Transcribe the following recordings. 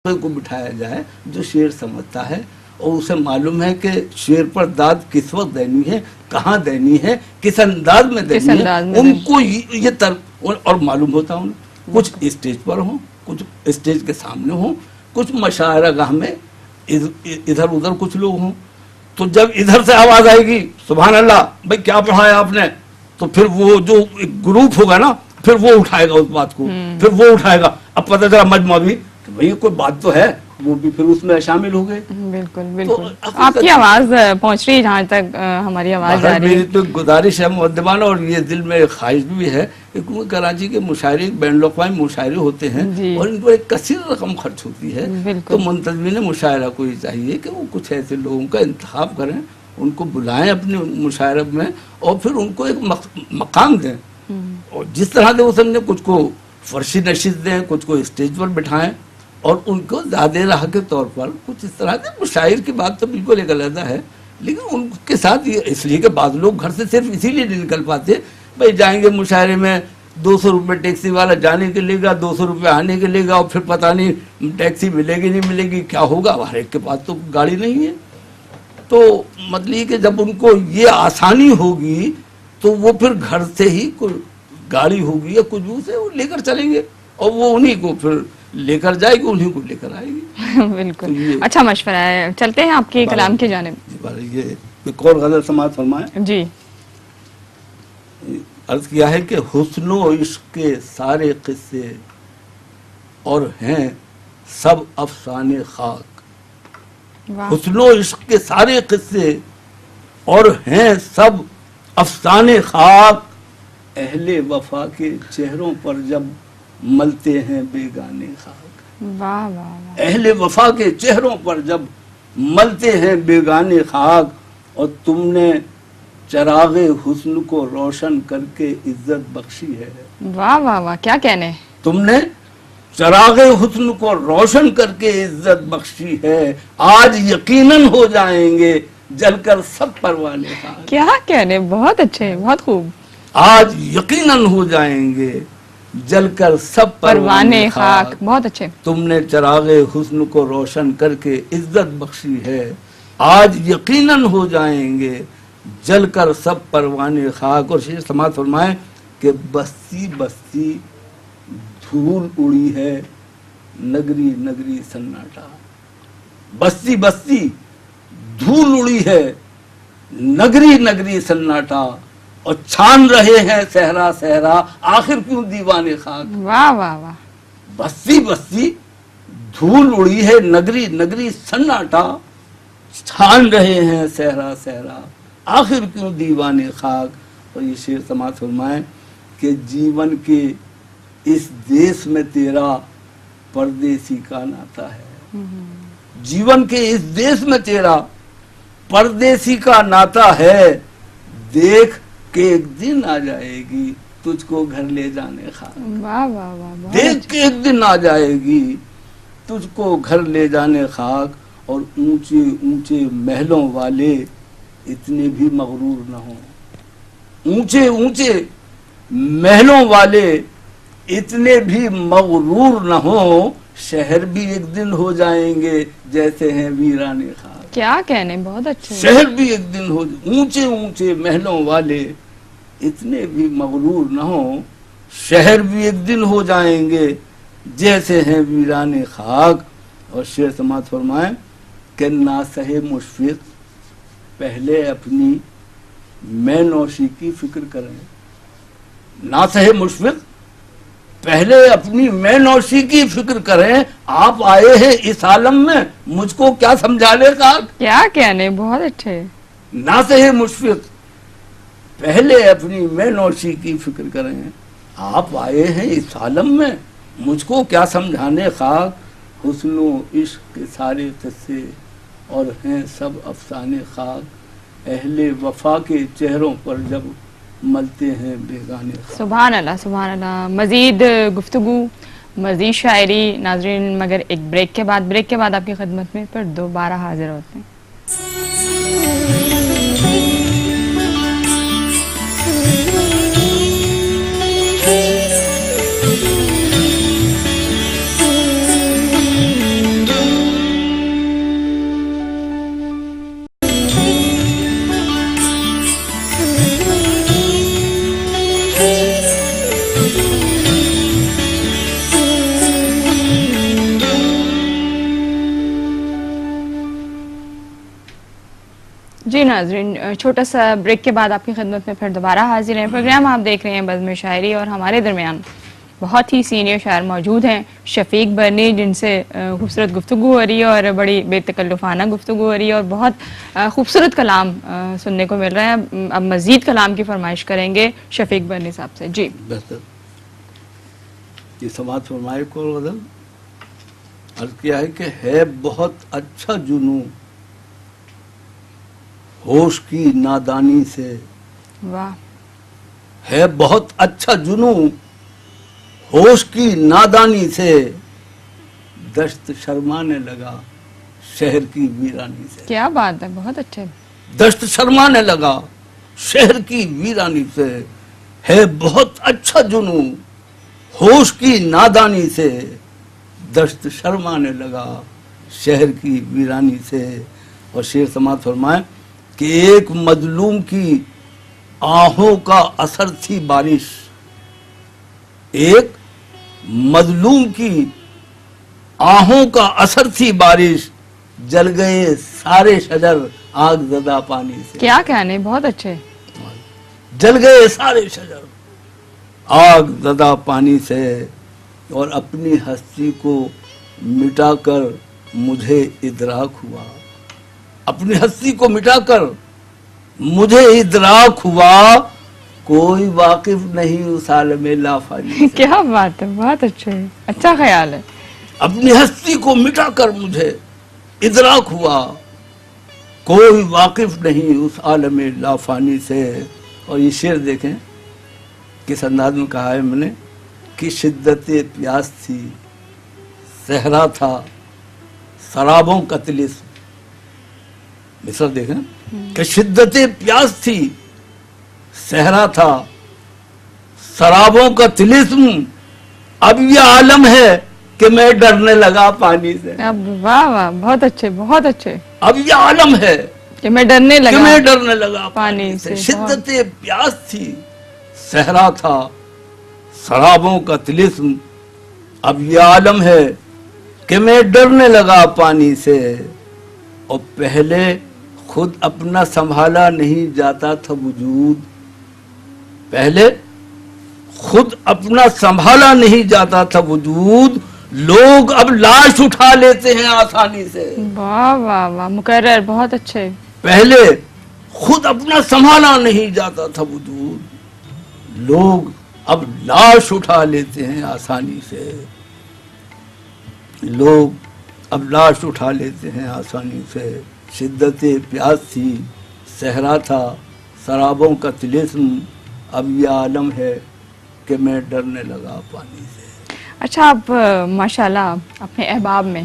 को बिठाया जाए जो शेर समझता है और उसे मालूम है कि शेर पर दाद किस वक्त देनी है, कहाँ देनी है, किस अंदाज में देनी है, उनको ये और मालूम होता है। कुछ स्टेज पर हो, कुछ स्टेज के सामने हो, कुछ मशायरा गाह में इधर उधर कुछ लोग हों। तो जब इधर से आवाज आएगी सुभान अल्लाह, भाई क्या पढ़ाया आपने, तो फिर वो जो ग्रुप होगा ना, फिर वो उठाएगा उस बात को, फिर वो उठाएगा। अब पता चला मजमा भी तो भाई कोई बात तो है, वो भी फिर उसमें शामिल हो गए। बिल्कुल बिल्कुल। तो आपकी आवाज पहुंच रही है जहाँ तक हमारी आवाज आ रही है। मेरी तो गुजारिश है मुअद्दिबाना, और ये दिल में ख्वाहिश भी है क्योंकि कराची के मुशायरे बैन अवी मुशायरे होते हैं और इन पर एक कसीर रकम खर्च होती है। तो मुंतज़मीन मुशायरा को ये चाहिए कि वो कुछ ऐसे लोगों का इंतखाब करें, उनको बुलाएं अपने मुशायरे में और फिर उनको एक मकाम दें। और जिस तरह से वो समझे, कुछ को फर्शी नशीद दें, कुछ को स्टेज पर बिठाएं और उनको ज़्यादा राह के तौर पर कुछ इस तरह से। शायर की बात तो बिल्कुल एक अलग है, लेकिन उनके साथ ये इसलिए कि बाद लोग घर से सिर्फ इसीलिए नहीं निकल पाते, भाई जाएंगे मुशायरे में 200 रुपये टैक्सी वाला जाने के लेगा, 200 रुपये आने के लेगा और फिर पता नहीं टैक्सी मिलेगी नहीं मिलेगी, क्या होगा, हर एक के पास तो गाड़ी नहीं है। तो मतलब कि जब उनको ये आसानी होगी तो वो फिर घर से ही कोई गाड़ी होगी या कुछ उसे वो लेकर चलेंगे और वो उन्हीं को फिर लेकर जाएगी, उन्हीं को लेकर आएगी। बिल्कुल। तो अच्छा मशवरा है। चलते हैं आपके कलाम की जानिब। ये एक और गजल समाज फरमाए जी। अर्ज किया है कि हुस्नो इश्क के सारे किस्से और हैं सब अफसाने खाक। हुस्नो इश्क के सारे किस्से और हैं सब अफसाने खाक, अहले वफा के चेहरों पर जब मलते हैं बेगाने खाक। वाह वाह। अहले वफा के चेहरों पर जब मलते हैं बेगाने खाक, और तुमने चरागे हुस्न को रोशन करके इज्जत बख्शी है। वाह वाह वाह, क्या कहने। तुमने चरागे हुस्न को रोशन करके इज्जत बख्शी है, आज यकीनन हो जाएंगे जलकर सब परवाने खाक। क्या कहने, बहुत अच्छे, बहुत खूब। आज यकीनन हो जाएंगे जलकर सब परवाने खाक। बहुत अच्छे। तुमने चरागे हुस्न को रोशन करके इज्जत बख्शी है, आज यकीनन हो जाएंगे जलकर सब परवाने खाक। और शेर समाज फरमाए कि बस्ती बस्ती धूल उड़ी है, नगरी नगरी सन्नाटा। बस्ती बस्ती धूल उड़ी है, नगरी नगरी सन्नाटा, और छान रहे हैं सहरा सहरा, आखिर क्यों दीवाने खाक। वाह वाह वाह। बस्ती बस्ती धूल उड़ी है, नगरी नगरी सन्नाटा, छान रहे हैं सहरा सहरा, आखिर क्यों दीवाने खाक। और ये शेर समाज फरमाए कि जीवन के इस देश में तेरा परदेसी का नाता है। जीवन के इस देश में तेरा परदेसी का नाता है, देख के एक दिन आ जाएगी तुझको घर ले जाने खाक। वाह वाह वाह। देख के एक दिन आ जाएगी तुझको घर ले जाने खाक, और ऊंचे ऊंचे महलों वाले इतने भी मगरूर न हो। ऊंचे ऊंचे महलों वाले इतने भी मगरूर न हो, शहर भी एक दिन हो जाएंगे जैसे हैं वीराने खाक। क्या कहने, बहुत अच्छे। शहर भी एक दिन हो, ऊंचे ऊंचे महलों वाले इतने भी मगरूर न हो, शहर भी एक दिन हो जाएंगे जैसे हैं वीराने खाक। और शेर समाज फरमाए कि ना सहे मुशफिक पहले अपनी मैं नौशी की फिक्र करें। ना सहे मुशफिक पहले अपनी मैं नौशी की फिक्र करें, आप आए हैं इस आलम में मुझको क्या समझाने का। क्या कहने, बहुत अच्छे। ना सहे मुशफिक पहले अपनी मैं नौशी की फिक्र करें, आप आए हैं इस आलम में मुझको क्या समझाने खाक। हुस्नो इश्क के सारे किस्से और हैं सब अफसाने खाक, अहले वफा के चेहरों पर जब मलते हैं बेगाने खाक। सुभान अल्लाह, सुभान अल्लाह। मजीद गुफ्तगू, मजीद शायरी नाजरीन, मगर एक ब्रेक के बाद आपकी खिदमत में फिर दोबारा हाजिर होते हैं। جی ناظرین، چھوٹا سا بریک کے بعد آپ کی خدمت میں پھر دوبارہ حاضر ہیں۔ پروگرام آپ دیکھ رہے ہیں بزم شاعری، اور ہمارے درمیان بہت ہی سینئر شاعر موجود ہیں، شفیق برنی، جن سے خوبصورت گفتگو ہو رہی ہے اور بڑی بے تکلفانہ گفتگو ہو رہی ہے، اور بہت خوبصورت کلام سننے کو مل رہا ہے۔ اب مزید کلام کی فرمائش کریں گے شفیق برنی صاحب سے۔ جی بہتر یہ سماعت فرمائے کو غزل عرض کیا ہے کہ ہے بہت اچھا جنوں ہوش کی نادانی سے، واہ، ہے بہت اچھا جنوں ہوش کی نادانی سے، دشت شرمانے لگا شہر کی ویرانی سے۔ کیا بات ہے، بہت اچھے۔ دشت شرمانے لگا شہر کی ویرانی سے، ہے بہت اچھا جنوں ہوش کی نادانی سے، دشت شرمانے لگا شہر کی ویرانی سے۔ اور شعر سماعت فرمائیں کہ ایک مظلوم کی آہوں کا اثر تھی بارش، ایک مظلوم کی آہوں کا اثر تھی بارش، جل گئے سارے شجر آگ زدہ پانی سے۔ کیا کہنے، بہت اچھے۔ جل گئے سارے شجر آگ زدہ پانی سے، اور اپنی ہستی کو مٹا کر مجھے ادراک ہوا، اپنی ہستی کو مٹا کر مجھے ادراک ہوا، کوئی واقف نہیں اس عالم لا فانی سے۔ کیا بات ہے، بہت اچھے، اچھا خیال ہے۔ اپنی ہستی کو مٹا کر مجھے ادراک ہوا، کوئی واقف نہیں اس عالم لا فانی سے۔ اور یہ شعر دیکھیں کس انداز میں کہا ہے میں نے کہ شدت پیاس تھی، صحرا تھا، سرابوں کا طلسم۔ مصر دیکھیں کہ شدت پیاس تھی، صحرا تھا، سرابوں کا طلسم، اب یہ عالم ہے کہ میں ڈرنے لگا پانی سے۔ اب واہ واہ، بہت اچھے، بہت اچھے۔ اب یہ عالم ہے کہ میں ڈرنے لگا پانی سے۔ شدت پیاس تھی، صحرا تھا، سرابوں کا طلسم، اب یہ عالم ہے کہ میں ڈرنے لگا پانی سے۔ اور پہلے خود اپنا سنبھالا نہیں جاتا تھا وجود، پہلے خود اپنا سنبھالا نہیں جاتا تھا وجود، لوگ اب لاش اٹھا لیتے ہیں آسانی سے۔ واہ واہ واہ، مکرر، بہت اچھے۔ پہلے خود اپنا سنبھالا نہیں جاتا تھا وجود، لوگ اب لاش اٹھا لیتے ہیں آسانی سے، لوگ اب لاش اٹھا لیتے ہیں آسانی سے۔ شدت پیاس تھی، صحرا تھا، سرابوں کا طلسم، اب یہ عالم ہے کہ میں ڈرنے لگا پانی سے۔ اچھا، آپ ماشاءاللہ اپنے احباب میں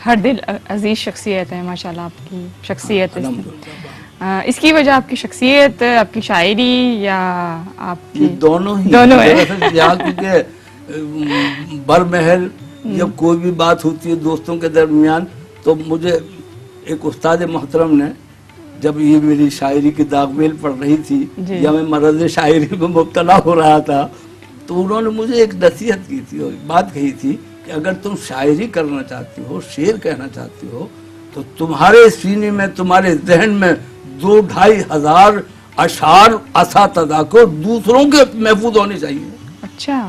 ہر دل عزیز شخصیت ہے، ماشاءاللہ آپ کی شخصیت ہے، اس کی وجہ آپ کی شخصیت، آپ کی شاعری، یا آپ کی دونوں ہی ہیں؟ یہاں کیونکہ برمحل یا کوئی بھی بات ہوتی ہے دوستوں کے درمیان، تو مجھے ایک استاد محترم نے جب یہ میری شاعری کی داغ میل پڑ رہی تھی یا میں مرض شاعری میں مبتلا ہو رہا تھا، تو انہوں نے مجھے ایک نصیحت کی تھی اور ایک بات کہی تھی کہ اگر تم شاعری کرنا چاہتی ہو، شعر کہنا چاہتی ہو، تو تمہارے سینے میں، تمہارے ذہن میں 2-2.5 ہزار اشعار اساتذہ کو دوسروں کے محفوظ ہونے چاہیے۔ اچھا۔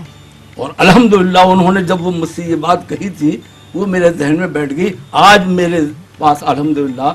اور الحمدللہ انہوں نے جب وہ مجھ سے یہ بات کہی تھی، وہ میرے ذہن میں بیٹھ گئی۔ آج میرے پاس الحمدللہ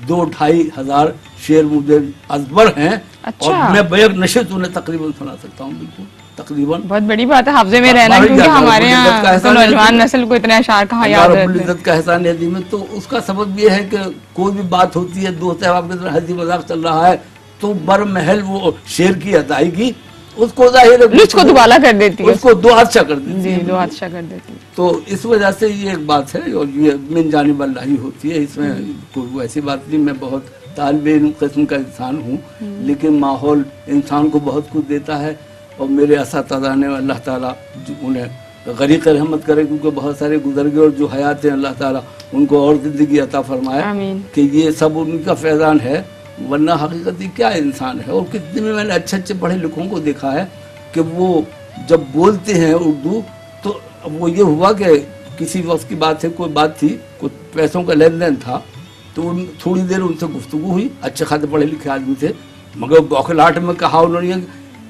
2-2.5 ہزار شعر مجھے ازبر ہیں، اور میں بیک نشست انہیں تقریباً سنا سکتا ہوں، بالکل تقریباً۔ بہت بڑی بات ہے حافظے میں رہنا، کیونکہ ہمارے یہاں تو نوجوان نسل کو اتنے اشعار کہاں یاد رب العزت کا احسان ہے عظیم ہے۔ تو اس کا سبب یہ ہے کہ کوئی بھی بات ہوتی ہے، دوست احباب کے اندر ہنسی مذاق چل رہا ہے، تو برمحل وہ شعر کی ادائیگی اس کو ظاہر لطف کو دوبالا کر دیتی ہے، اس کو دو ہاتھ کر دیتی ہے، جی، دو ہاتھ کر دیتی ہے۔ تو اس وجہ سے یہ ایک بات ہے، اور یہ من جانب اللہ ہی ہوتی ہے، اس میں کوئی ایسی بات نہیں۔ میں بہت طالب علم قسم کا انسان ہوں، لیکن ماحول انسان کو بہت کچھ دیتا ہے، اور میرے اساتذہ نے اللہ تعالیٰ انہیں غریق رحمت کرے، کیونکہ بہت سارے گزر گئے، اور جو حیات ہیں اللہ تعالیٰ ان کو اور زندگی عطا فرمائے، کہ یہ سب ان کا فیضان ہے، ورنہ حقیقت کیا انسان ہے۔ اور کتنے میں نے اچھے اچھے پڑھے لکھوں کو دیکھا ہے کہ وہ جب بولتے ہیں اردو، تو وہ یہ ہوا کہ کسی وقت کی بات ہے، کوئی بات تھی، کچھ پیسوں کا لین دین تھا، तो थोड़ी देर उनसे गुफ्तगू हुई, अच्छे खासे पढ़े लिखे आदमी थे, मगर बौखलाहट में कहा उन्होंने,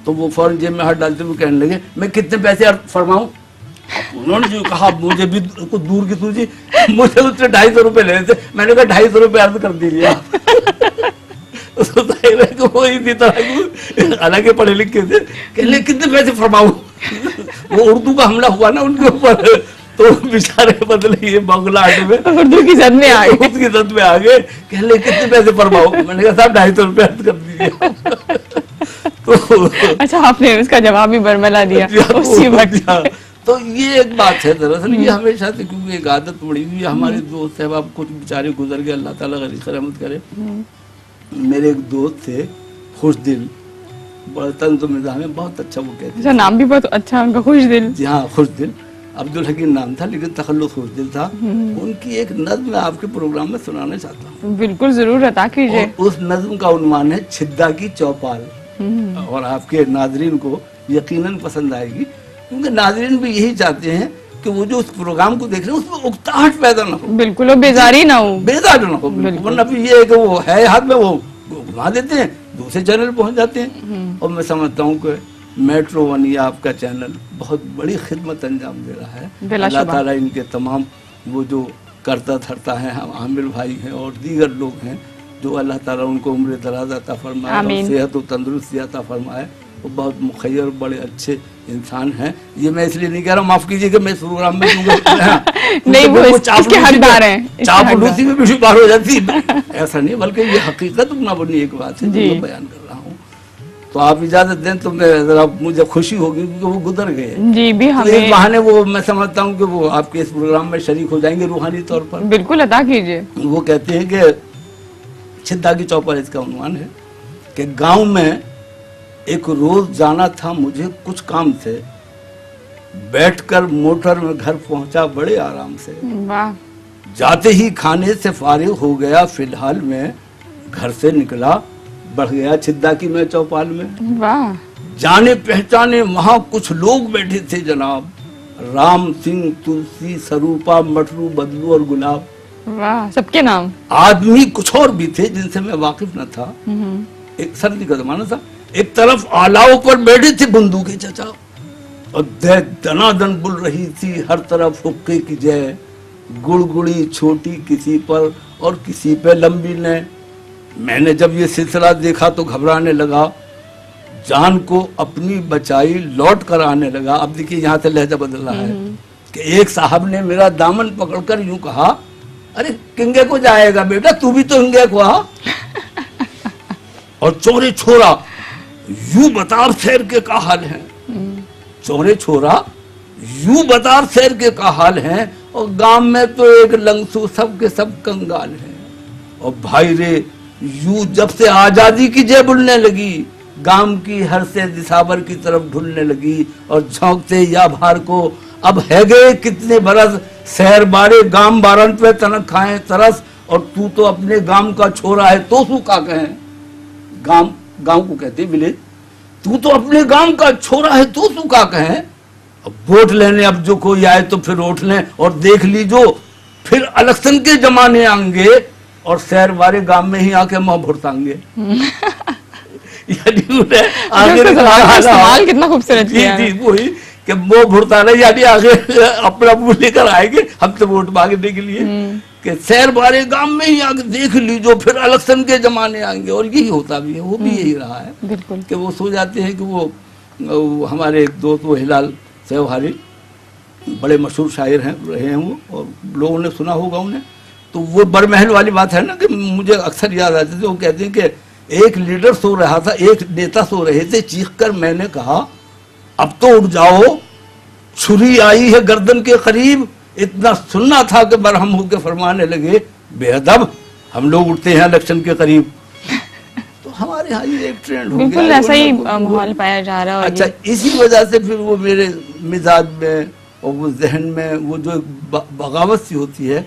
तो वो फौरन जेब में हाथ डालते हुए कहने लगे मैं कितने पैसे अर्ज फरमाऊं। उन्होंने जो कहा मुझे भी कुछ दूर की सूझी, मुझे उससे 250 रुपए लेने थे, मैंने कहा 250 रुपए अर्ज कर दीजिए। वो इसी तरह हालांकि पढ़े लिखे थे, कहले कितने पैसे फरमाऊं। वो उर्दू का हमला हुआ ना उनके ऊपर, तो बेचारे बदले ये बंगलाट में उर्दू की जद में आ गए, उसकी जद में आ गए, कहले कितने पैसे फरमाओ। मैंने कहा साहब 250 रुपए अर्ज कर दीजिए। तो अच्छा, आपने उसका जवाब भी बरमला दिया उसी वक्त। तो ये एक बात है, दरअसल ये हमेशा से क्योंकि एक आदत पड़ी हुई है। हमारे दोस्त अहबाब कुछ बेचारे गुजर गए, अल्लाह ताला गरीब रहमत करे। मेरे एक दोस्त थे खुशदिल, बड़ा तंज मिजाज में, बहुत अच्छा वो कहते अच्छा, नाम भी बहुत अच्छा उनका, खुशदिल। जी हाँ, खुशदिल, अब्दुल हकीम नाम था लेकिन तखल्लुस खुशदिल था। उनकी एक नज्म मैं आपके प्रोग्राम में सुनाना चाहता हूँ। बिल्कुल, जरूर अता कीजिए। उस नज्म का उन्वान है छिद्दा की चौपाल, और आपके नाजरीन को यकीनन पसंद आएगी, क्योंकि नाजरीन भी यही चाहते हैं कि वो जो उस प्रोग्राम को देख रहे हैं उसमें उकताहट पैदा ना हो, बिल्कुल, बेजारी ना हो, बेजार ना हो। वरना फिर ये है कि वो है हाथ में, वो घुमा देते हैं, दूसरे चैनल पहुंच जाते हैं। और मैं समझता हूँ कि मेट्रो वन या आपका चैनल बहुत बड़ी खिदमत अंजाम दे रहा है। अल्लाह ताला इनके तमाम वो जो करता धरता है, हम आमिर भाई हैं और दीगर लोग हैं, जो अल्लाह ताला उनको उम्र दराज अता फरमाए और सेहत और तंदुरुस्ती अता फरमाए। वो बहुत मुखय्यर, बड़े अच्छे इंसान हैं। ये मैं इसलिए नहीं कह रहा, माफ कीजिए कि मैं इस प्रोग्राम में नहीं, वो इसके हकदार हैं, चापलूसी में भी शुमार हो जाती है, ऐसा नहीं, बल्कि ये हकीकत ना बनी एक बात है जो मैं बयान कर रहा हूँ। तो आप इजाजत दें तो मैं जरा, मुझे खुशी होगी क्योंकि वो गुजर गए जी भी, तो एक बहाने वो मैं समझता हूँ कि वो आपके इस प्रोग्राम में शरीक हो जाएंगे रूहानी तौर पर। बिल्कुल, अदा कीजिए। वो कहते हैं कि छिद्दा की चौपाल इसका उन्वान है कि गांव में एक रोज जाना था मुझे कुछ काम से, बैठकर मोटर में घर पहुंचा बड़े आराम से। वाह। जाते ही खाने से फारिग हो गया, फिलहाल में घर से निकला, बढ़ गया छिद्दा की मैं चौपाल में। वाह। जाने पहचाने वहां कुछ लोग बैठे थे जनाब, राम सिंह, तुलसी, सरूपा, मटरू, बदलू और गुलाब। वाह, सबके नाम। आदमी कुछ और भी थे जिनसे मैं वाकिफ न था। एक सर्दी का जमाना था, एक तरफ आलाओं पर बैठे थे बंदूकें चचा, और दनादन बुल रही थी हर तरफ हुक्के की जय, गुड़गुड़ी छोटी किसी पर और किसी पे लंबी ने। मैंने जब ये सिलसिला देखा तो घबराने लगा, जान को अपनी बचाई लौट कर आने लगा। अब देखिए यहाँ से लहजा बदल रहा है कि एक साहब ने मेरा दामन पकड़कर यूं कहा, अरे किंगे को जाएगा बेटा, तू भी तो हिंगे को आ। और चोरे छोरा यूं बता शहर के का हाल है, चोरे छोरा यूं बता शहर के का हाल है, और गांव में तो एक लंगसू सब के सब कंगाल है। और भाई रे यूं जब से आजादी की जय बुलने लगी, गांव की हर से दिसावर की तरफ ढुलने लगी, और झोंकते या भार को अब है गए कितने बरस, शहर बारे गांव बारन पे तनक खाए तरस, और तू तो अपने गांव का छोरा है तो सू का कहे, गांव गांव को कहते विलेज, तू तो अपने गांव का छोरा है तो सू का कहे। अब वोट लेने अब जो कोई आए तो फिर वोट लें, और देख लीजो फिर इलेक्शन के जमाने आएंगे, और शहर वाले गांव में ही आके मुंह भुरतांगे। यानी कितना खूबसूरत किया है। वही कि वो भुरताना, यानी आगे अपना मुंह लेकर आएंगे हमसे वोट मांगने के लिए, कि शहर वाले गांव में ही आगे देख लीजो फिर इलेक्शन के जमाने आएंगे। और यही होता भी है, वो भी यही रहा है कि वो सो जाते हैं कि वो हमारे एक दोस्त वो हिलाल सेवहारी बड़े मशहूर शायर हैं रहे हैं वो, और लोगों ने सुना होगा उन्हें। तो वो बरमहल वाली बात है ना कि मुझे अक्सर याद आती थी। वो कहते हैं कि एक लीडर सो रहा था, एक नेता सो रहे थे, चीख कर मैंने कहा अब तो उठ जाओ, छुरी आई है गर्दन के करीब, इतना सुनना था कि बरहम होकर फरमाने लगे बेअदब, हम लोग उठते हैं इलेक्शन के करीब। तो हमारे यहाँ ये एक ट्रेंड हो गया, बिल्कुल ऐसा ही माहौल पाया जा रहा है। अच्छा, इसी वजह से फिर वो मेरे मिजाज में और वो जहन में वो जो बगावत सी होती है